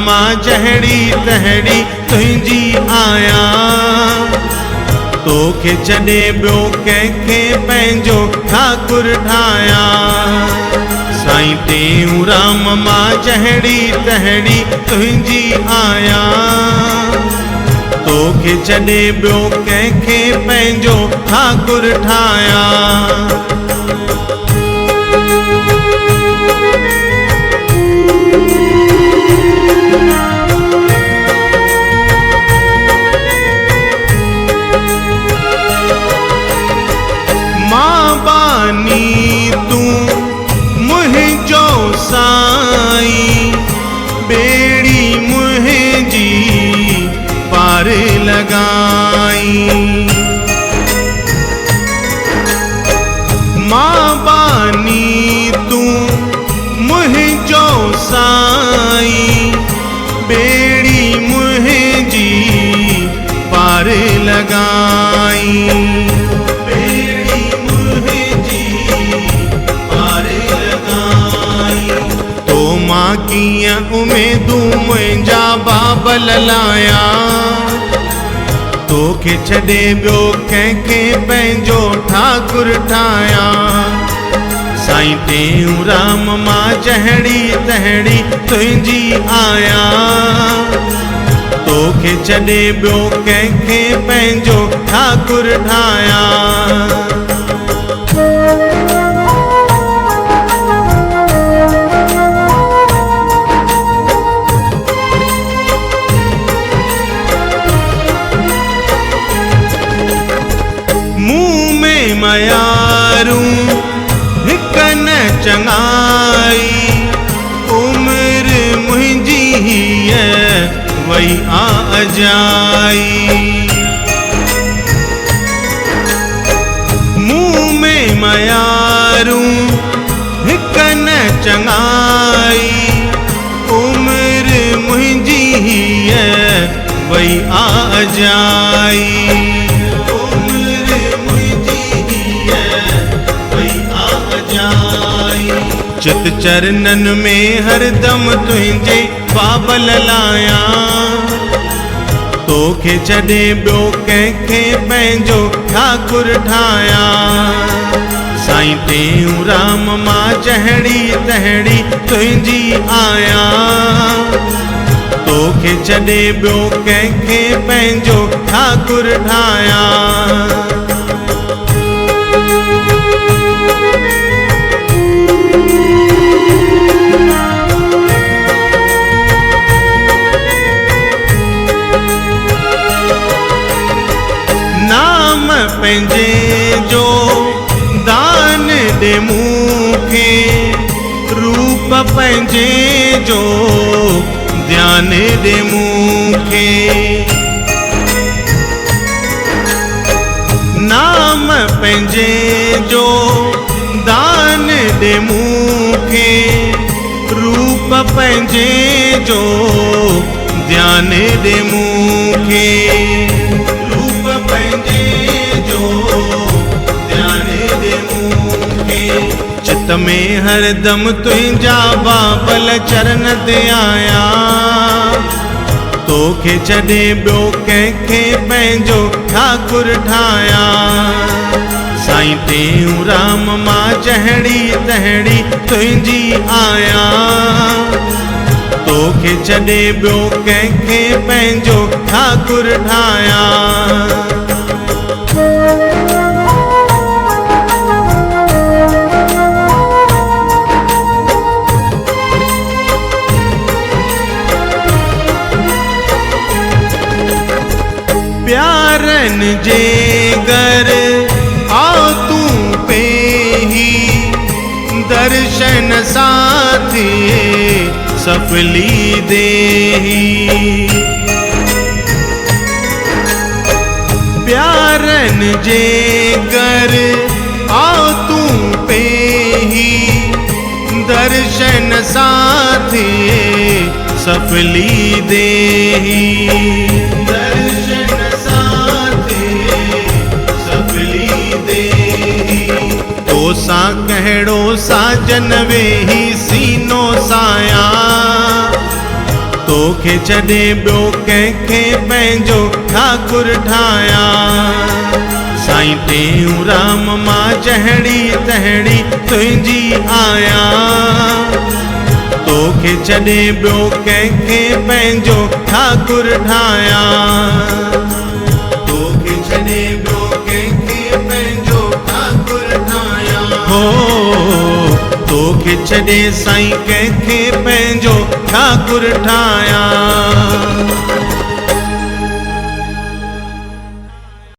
मां जहड़ी तहड़ी तुंहिंजी आहियां। तोखे छॾे ॿियो कंहिंखे पंहिंजो ठाकुर ठाहियां। साईं टेऊंराम मां जहड़ी तहड़ी तुंहिंजी आहियां। तोखे छॾे ॿियो कंहिंखे पंहिंजो ठाकुर ठाहियां। साईं बेड़ी मुंहिंजी पार लगाई। मां बानी तूं मुंहिंजो साईं बेड़ी मुंहिंजी पार लगाई। मां कीअं उमेदूं मुंहिंजा बाबल लाया। तोखे छॾे ॿियो कंहिंखे पंहिंजो ठाकुर ठाहियां। साईं टेऊंराम मां जहड़ी तहड़ी तुंहिंजी आहियां। तोखे छॾे ॿियो कंहिंखे पंहिंजो ठाकुर ठाहियां। मयारूं हिक न चङाई उम्र मुंहिंजी हीअ वई आ अजाई। मुंह में मयारूं हिक न चङाई उम्र मुंहिंजी हीअ वई आ अजाई। चित चरणन में हरदम तुंहिंजे बाबल लायां। तोखे छॾे ॿियो कंहिंखे पंहिंजो ठाकुर ठाहियां। साईं टेऊंराम मां जहड़ी तहड़ी तुंहिंजी आहियां। तोखे छॾे ॿियो कंहिंखे पंहिंजो ठाकुर ठाहियां। नाम पंहिंजे जो दान ॾे मूंखे रूप पंहिंजे जो ध्यान ॾे मूंखे। नाम पंहिंजे जो दान ॾे मूंखे रूप पंहिंजे जो ध्यान ॾे मूंखे। चित में हरदम तुंहिंजा बाबल चरण ते आहियां। तोखे छॾे ॿियो कंहिंखे पंहिंजो ठाकुर ठाहियां। साईं टेऊंराम मां जहड़ी तहड़ी तुंहिंजी आहियां। तोखे छॾे ॿियो कंहिंखे पंहिंजो ठाकुर ठाहियां। प्यारन जे घर आओ तूं पेही दर्शन साथी सफली देही। प्यारन जे घर आओ तूं पेही दर्शन साथी सफली देही। सा कहिड़ो साजन वेही सीनो साया। तो तोखे छॾे ॿियो कंहिंखे पंहिंजो ठाकुर ठाहिया। साईं टेऊंराम मां जहिड़ी तहिड़ी तुंहिंजी आहियां। तोखे छॾे ॿियो कंहिंखे पंहिंजो ठाकुर ठाहिया। तोखे छॾे ॿियो कंहिंखे पंहिंजो ठाकुर ठाहिया। हो तोखे छॾे साईं कंहिंखे पंहिंजो ठाकुर ठाहिया।